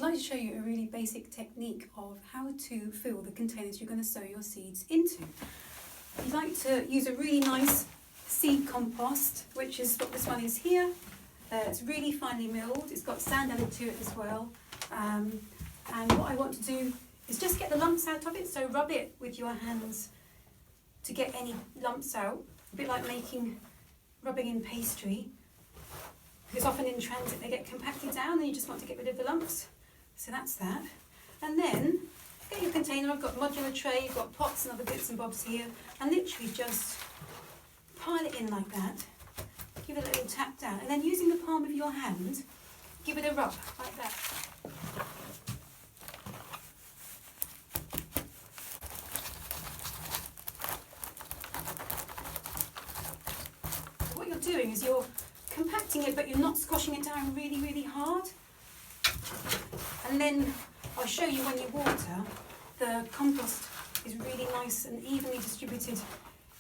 like to show you a really basic technique of how to fill the containers you're going to sow your seeds into. You'd like to use a really nice seed compost, which is what this one is here. It's really finely milled, it's got sand added to it as well. And what I want to do is just get the lumps out of it, so rub it with your hands to get any lumps out, a bit like rubbing in pastry, because often in transit they get compacted down and you just want to get rid of the lumps. So that's that. And then get your container. I've got a modular tray, you've got pots and other bits and bobs here, and literally just pile it in like that. Give it a little tap down, and then using the palm of your hand, give it a rub like that. What you're doing is you're compacting it, but you're not squashing it down really, really hard. And then I'll show you when you water, the compost is really nice and evenly distributed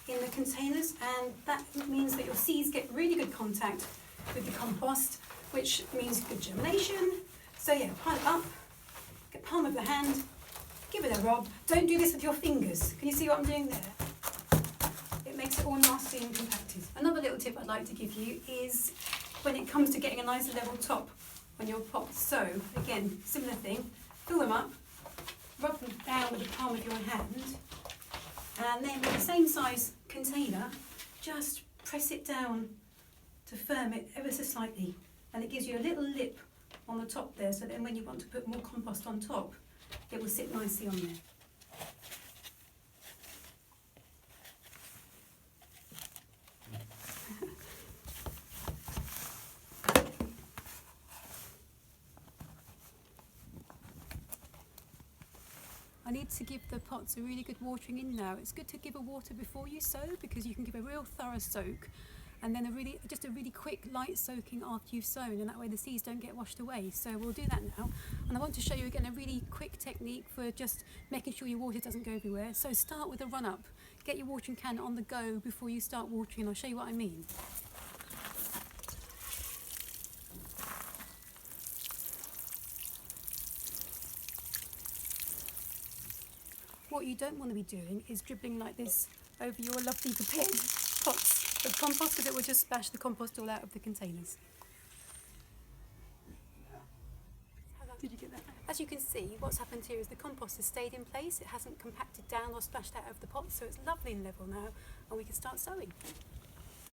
in the containers, and that means that your seeds get really good contact with the compost, which means good germination. So yeah, pile it up, get palm of the hand, give it a rub. Don't do this with your fingers. Can you see what I'm doing there? It makes it all nasty and compacted. Another little tip I'd like to give you is when it comes to getting a nice level top on your pots. So again, similar thing, fill them up, rub them down with the palm of your hand, and then with the same size container, just press it down to firm it ever so slightly, and it gives you a little lip on the top there, so then when you want to put more compost on top, it will sit nicely on there. I need to give the pots a really good watering in now. It's good to give a water before you sow, because you can give a real thorough soak, and then just a really quick light soaking after you've sown, and that way the seeds don't get washed away. So we'll do that now. And I want to show you again a really quick technique for just making sure your water doesn't go everywhere. So start with a run up. Get your watering can on the go before you start watering, and I'll show you what I mean. What you don't want to be doing is dribbling like this over your lovely prepared pots of compost, because it will just splash the compost all out of the containers. Did you get that? As you can see, what's happened here is the compost has stayed in place. It hasn't compacted down or splashed out of the pot, so it's lovely and level now, and we can start sowing.